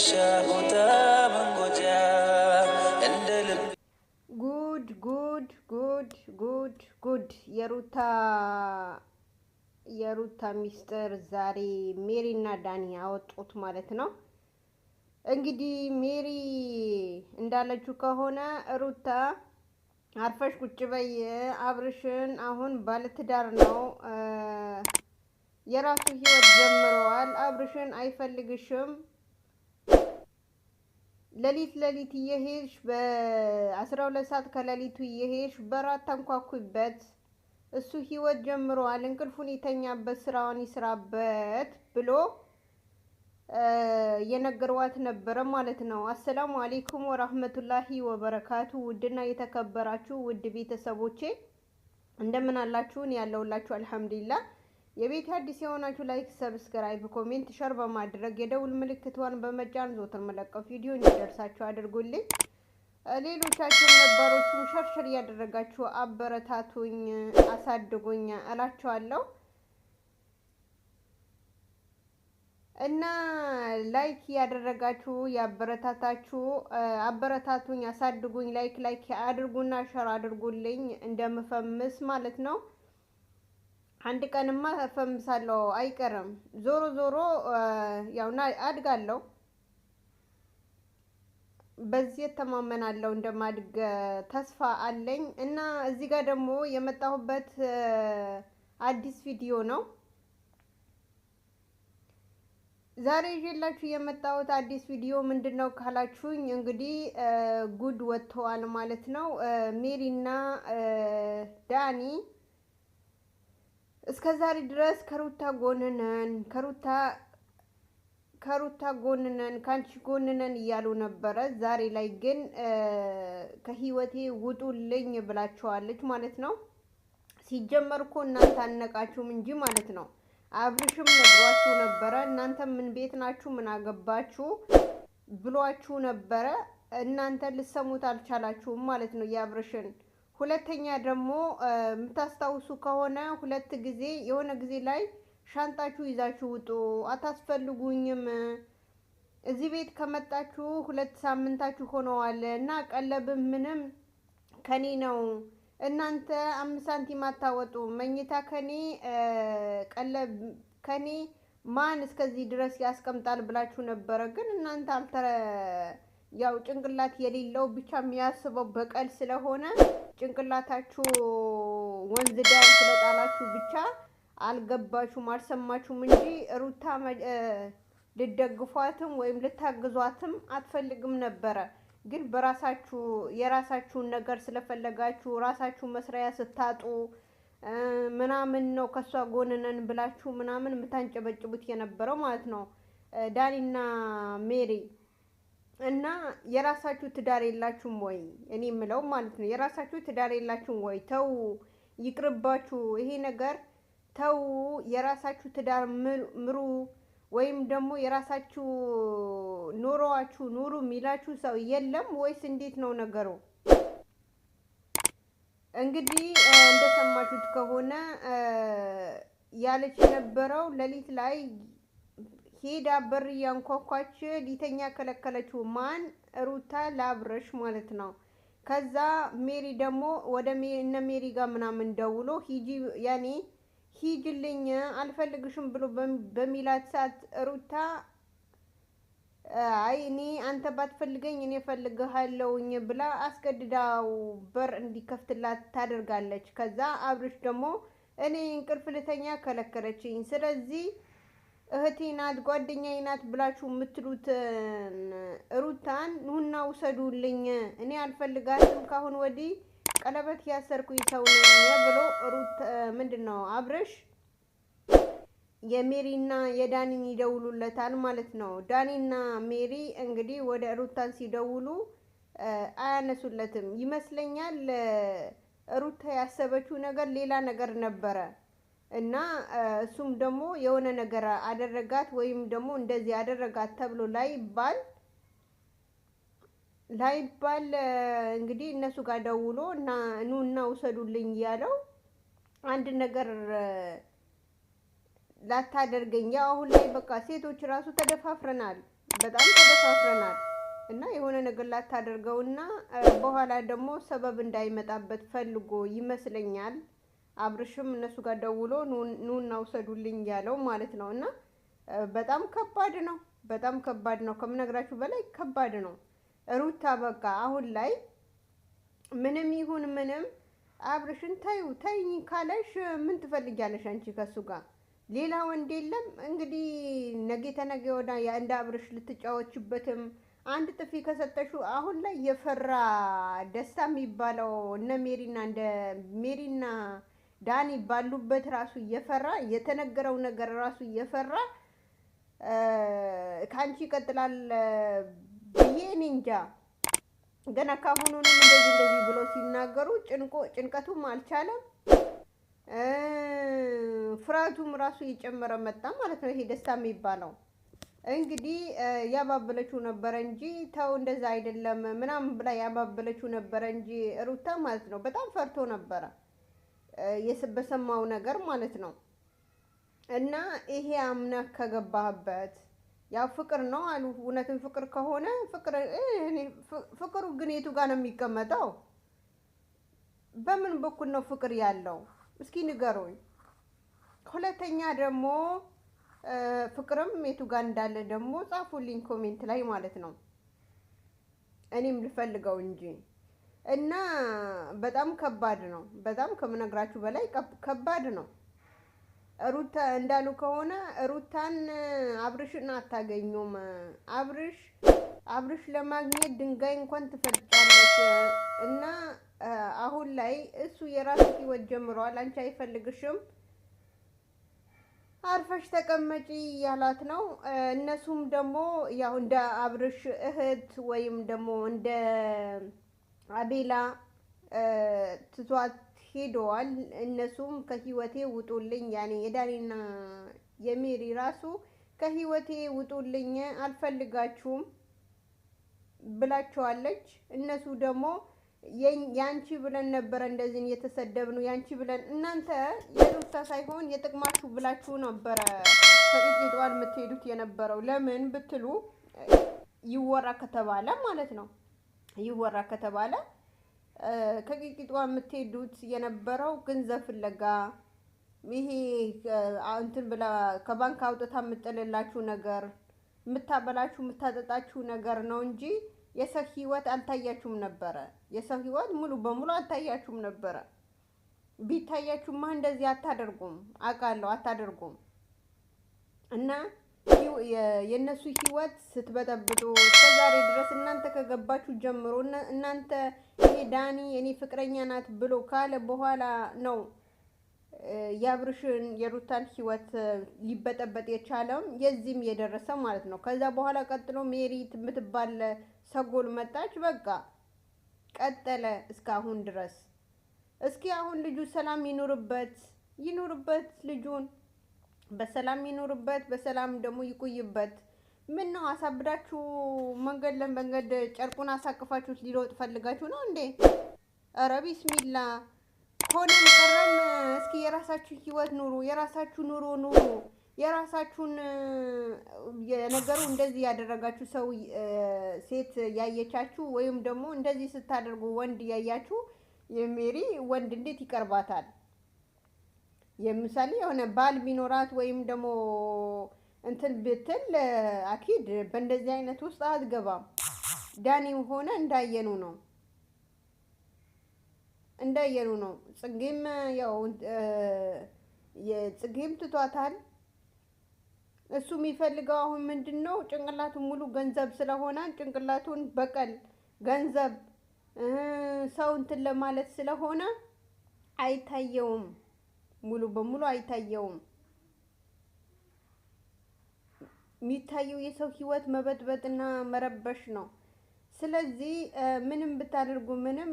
ጉድ የሩታ ሚስጥር ዛሬ ሜሪና ዳኒ አወጡት ማለት ነው። እንግዲህ ሜሪ እንዳለችው ከሆነ ሩታ አርፈሽ ቁጭ በይ፣ አብርሽን አሁን ባለትዳር ነው፣ የራሱ ህይወት ጀምረዋል፣ አብርሽን አይፈልግሽም። ሌሊት እየሄድሽ በ12 ሰዓት ከሌሊቱ እየሄድሽ በራት ተንኳኩበት፣ እሱ ህይወት ጀምረዋል፣ እንቅልፉን የተኛበት ስራውን ይስራበት ብሎ የነገሯት ነበረ ማለት ነው። አሰላሙ አሌይኩም ወራህመቱላሂ ወበረካቱ። ውድና የተከበራችሁ ውድ ቤተሰቦቼ እንደምን አላችሁን? ያለውላችሁ አልሐምዱሊላህ። የቤት አዲስ የሆናችሁ ላይክ፣ ሰብስክራይብ፣ ኮሜንት፣ ሸር በማድረግ የደውል ምልክቷን በመጫን ዘወትር መለቀው ቪዲዮ እንዲደርሳችሁ አድርጉልኝ። ሌሎቻችሁ ነባሮቹም ሸርሸር እያደረጋችሁ አበረታቱኝ፣ አሳድጉኝ እላችኋለሁ። እና ላይክ ያደረጋችሁ ያበረታታችሁ አበረታቱኝ፣ አሳድጉኝ። ላይክ አድርጉና ሸር አድርጉልኝ እንደምፈምስ ማለት ነው። አንድ ቀንማ ፈምሳለሁ አይቀርም። ዞሮ ያውና አድጋለሁ፣ በዚህ ተማመናለሁ፣ እንደማድግ ተስፋ አለኝ። እና እዚህ ጋር ደግሞ የመጣሁበት አዲስ ቪዲዮ ነው። ዛሬ ይዤላችሁ የመጣሁት አዲስ ቪዲዮ ምንድነው ካላችሁኝ፣ እንግዲህ ጉድ ወጥተዋል ማለት ነው። ሜሪና ዳኒ እስከ ዛሬ ድረስ ከሩታ ጎንነን ካንቺ ጎንነን እያሉ ነበረ። ዛሬ ላይ ግን ከህይወቴ ውጡልኝ ብላችኋለች ማለት ነው። ሲጀመር እኮ እናንተ አነቃችሁም እንጂ ማለት ነው። አብርሽም ነግሯችሁ ነበረ። እናንተ ምን ቤት ናችሁ? ምን አገባችሁ ብሏችሁ ነበረ። እናንተ ልሰሙት አልቻላችሁም ማለት ነው የአብርሽን። ሁለተኛ ደግሞ የምታስታውሱ ከሆነ ሁለት ጊዜ የሆነ ጊዜ ላይ ሻንጣችሁ ይዛችሁ ውጡ፣ አታስፈልጉኝም፣ እዚህ ቤት ከመጣችሁ 2 ሳምንታችሁ ሆነዋል እና ቀለብም ምንም ከኔ ነው፣ እናንተ 5 ሳንቲም አታወጡ፣ መኝታ ከኔ፣ ቀለብ ከኔ፣ ማን እስከዚህ ድረስ ያስቀምጣል ብላችሁ ነበረ። ግን እናንተ ያው ጭንቅላት የሌለው ብቻ የሚያስበው በቀል ስለሆነ ጭንቅላታችሁ ወንዝ ዳር ስለጣላችሁ ብቻ አልገባችሁም፣ አልሰማችሁም እንጂ ሩታ ልደግፏትም ወይም ልታግዟትም አትፈልግም ነበረ። ግን በራሳችሁ የራሳችሁን ነገር ስለፈለጋችሁ ራሳችሁ መስሪያ ስታጡ ምናምን ነው ከሷ ጎንነን ብላችሁ ምናምን የምታንጨበጭቡት የነበረው ማለት ነው ዳኒና ሜሪ። እና የራሳችሁ ትዳር የላችሁም ወይ? እኔ የምለው ማለት ነው የራሳችሁ ትዳር የላችሁም ወይ? ተው ይቅርባችሁ ይሄ ነገር ተው። የራሳችሁ ትዳር ምሩ፣ ወይም ደግሞ የራሳችሁ ኑሮአችሁ ኑሩ የሚላችሁ ሰው የለም ወይስ እንዴት ነው ነገሩ? እንግዲህ እንደሰማችሁት ከሆነ ያለች የነበረው ሌሊት ላይ ሄዳ በር ያንኳኳች ሊተኛ ከለከለችው ማን? ሩታ ለአብርሽ ማለት ነው። ከዛ ሜሪ ደግሞ ወደ እነ ሜሪ ጋር ምናምን ደውሎ ሂጂልኝ አልፈልግሽም ብሎ በሚላት ሰዓት ሩታ አይ እኔ አንተ ባትፈልገኝ እኔ ፈልግሃለሁኝ ብላ አስገድዳው በር እንዲከፍትላት ታደርጋለች። ከዛ አብርሽ ደግሞ እኔ እንቅልፍ ልተኛ ከለከለችኝ፣ ስለዚህ እህቴ ናት ጓደኛዬ ናት ብላችሁ የምትሉት ሩታን ኑና ውሰዱልኝ፣ እኔ አልፈልጋትም፣ ካሁን ወዲህ ቀለበት ያሰርኩኝ ሰው ነኝ ብሎ ምንድነው አብርሽ የሜሪና የዳኒን ይደውሉለታል ማለት ነው። ዳኒና ሜሪ እንግዲህ ወደ ሩታን ሲደውሉ አያነሱለትም ይመስለኛል። ሩታ ያሰበችው ነገር ሌላ ነገር ነበረ እና እሱም ደግሞ የሆነ ነገር አደረጋት ወይም ደግሞ እንደዚህ አደረጋት ተብሎ ላይባል እንግዲህ እነሱ ጋር ደውሎ እና ኑና ውሰዱልኝ ያለው አንድ ነገር ላታደርገኝ። ያው አሁን ላይ በቃ ሴቶች ራሱ ተደፋፍረናል። በጣም ተደፋፍረናል እና የሆነ ነገር ላታደርገውና በኋላ ደግሞ ሰበብ እንዳይመጣበት ፈልጎ ይመስለኛል። አብርሽም እነሱ ጋር ደውሎ ኑና ውሰዱልኝ ያለው ማለት ነው። እና በጣም ከባድ ነው፣ በጣም ከባድ ነው፣ ከምነግራችሁ በላይ ከባድ ነው። ሩታ በቃ አሁን ላይ ምንም ይሁን ምንም አብርሽን ታዩ ታይኝ ካለሽ ምን ትፈልጊያለሽ አንቺ ከሱ ጋር? ሌላ ወንድ የለም እንግዲህ ነገ ተነገ ወዲያ እንደ አብርሽ ልትጫወችበትም አንድ ጥፊ ከሰጠሽው አሁን ላይ የፈራ ደስታ የሚባለው እነ ሜሪና እንደ ሜሪና ዳኒ ባሉበት ራሱ እየፈራ የተነገረው ነገር ራሱ እየፈራ ካንቺ ይቀጥላል ብዬ እኔ እንጃ። ገና ካሁኑንም እንደዚህ ብሎ ሲናገሩ ጭንቀቱም አልቻለም፣ ፍርሃቱም ራሱ እየጨመረ መጣ ማለት ነው። ይሄ ደስታ የሚባለው እንግዲህ ያባበለችው ነበረ እንጂ ተው እንደዛ አይደለም ምናምን ብላ ያባበለችው ነበረ እንጂ ሩታ ማለት ነው በጣም ፈርቶ ነበረ በሰማው ነገር ማለት ነው። እና ይሄ አምነህ ከገባህበት ያው ፍቅር ነው አሉ። እውነትም ፍቅር ከሆነ ፍቅሩ ግን የቱ ጋር ነው የሚቀመጠው? በምን በኩል ነው ፍቅር ያለው? እስኪ ንገሩኝ። ሁለተኛ ደግሞ ፍቅርም የቱ ጋር እንዳለ ደግሞ ጻፉልኝ ኮሜንት ላይ ማለት ነው፣ እኔም ልፈልገው እንጂ። እና በጣም ከባድ ነው፣ በጣም ከምነግራችሁ በላይ ከባድ ነው። ሩታ እንዳሉ ከሆነ ሩታን አብርሽን አታገኙም። አብርሽ ለማግኘት ድንጋይ እንኳን ትፈልጫለች። እና አሁን ላይ እሱ የራሱ ህይወት ጀምሯል፣ አንቺ አይፈልግሽም፣ አርፈሽ ተቀመጪ ያላት ነው። እነሱም ደግሞ ያው እንደ አብርሽ እህት ወይም ደግሞ እንደ አቤላ ትቷት ሄደዋል። እነሱም ከህይወቴ ውጡልኝ፣ ያኔ የዳኒና የሜሪ ራሱ ከህይወቴ ውጡልኝ አልፈልጋችሁም ብላቸዋለች። እነሱ ደግሞ ያንቺ ብለን ነበረ እንደዚህ የተሰደብነው ያንቺ ብለን፣ እናንተ የሩታ ሳይሆን የጥቅማችሁ ብላችሁ ነበረ ከጥቂት ዋል የምትሄዱት የነበረው። ለምን ብትሉ ይወራ ከተባለ ማለት ነው፣ ይወራ ከተባለ ከቂቂጧ የምትሄዱት የነበረው ገንዘብ ፍለጋ፣ ይሄ እንትን ብላ ከባንክ አውጥታ የምጥልላችሁ ነገር፣ የምታበላችሁ የምታጠጣችሁ ነገር ነው እንጂ የሰው ህይወት አልታያችሁም ነበረ። የሰው ህይወት ሙሉ በሙሉ አልታያችሁም ነበረ። ቢታያችሁማ እንደዚህ አታደርጉም፣ አውቃለሁ አታደርጉም። እና የእነሱ ህይወት ስትበጠብጡ እስከዛሬ ድረስ እናንተ ከገባችሁ ጀምሮ እናንተ ይሄ ዳኒ የኔ ፍቅረኛ ናት ብሎ ካለ በኋላ ነው የአብርሽን የሩታን ህይወት ሊበጠበጥ የቻለውም የዚህም የደረሰ ማለት ነው። ከዛ በኋላ ቀጥሎ ሜሪ የምትባል ሰጎል መጣች። በቃ ቀጠለ እስካሁን ድረስ። እስኪ አሁን ልጁ ሰላም ይኑርበት ልጁን በሰላም ይኑርበት፣ በሰላም ደግሞ ይቆይበት። ምን ነው አሳብዳችሁ መንገድ ለመንገድ ጨርቁን አሳቅፋችሁ ሊሮጥ ፈልጋችሁ ነው እንዴ? ኧረ ቢስሚላ። ሆነም ቀረም እስኪ የራሳችሁ ህይወት ኑሩ፣ የራሳችሁ ኑሮ ኑሩ። የራሳችሁን የነገሩ እንደዚህ ያደረጋችሁ ሰው ሴት ያየቻችሁ ወይም ደግሞ እንደዚህ ስታደርጉ ወንድ ያያችሁ፣ የሜሪ ወንድ እንዴት ይቀርባታል? የምሳሌ የሆነ ባል ቢኖራት ወይም ደግሞ እንትን ብትል አኪድ በእንደዚህ አይነት ውስጥ አትገባም። ዳኒው ሆነ እንዳየኑ ነው። ጽጌም ያው የጽጌም ትቷታል። እሱ የሚፈልገው አሁን ምንድነው? ጭንቅላቱን ሙሉ ገንዘብ ስለሆነ ጭንቅላቱን በቀል ገንዘብ ሰው እንትን ለማለት ስለሆነ አይታየውም፣ ሙሉ በሙሉ አይታየውም። የሚታየው የሰው ህይወት መበጥበጥና መረበሽ ነው። ስለዚህ ምንም ብታደርጉ ምንም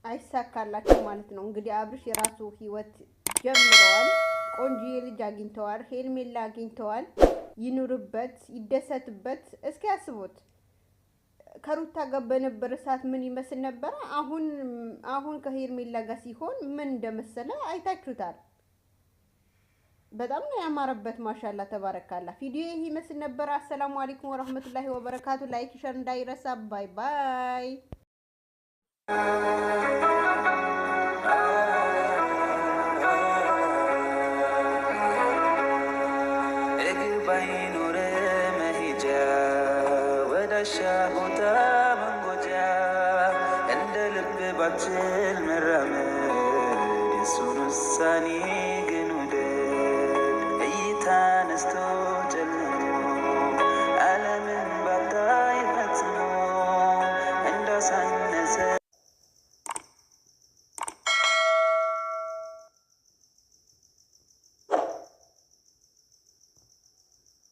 አይሳካላችሁ ማለት ነው። እንግዲህ አብርሽ የራሱ ህይወት ጀምረዋል። ቆንጆዬ ልጅ አግኝተዋል፣ ሄርሜላ አግኝተዋል። ይኑርበት፣ ይደሰትበት። እስኪ ያስቡት ከሩታ ጋር በነበረ ሰዓት ምን ይመስል ነበረ? አሁን ከሄርሜላ ጋር ሲሆን ምን እንደመሰለ አይታችሁታል። በጣም ነው ያማረበት። ማሻአላ ተባረካላ። ቪዲዮ ይሄ ይመስል ነበር። አሰላሙ አለይኩም ወራህመቱላሂ ወበረካቱ። ላይክ ሸር እንዳይረሳ። ባይ ባይ። ባይኖር መሄጃ ወዳሻ ቦታ መንጎጃ እንደ ልብ ባችል መራመድ የሱን ውሳኔ ግን ውደድ እይታ ነስቶ ጨለ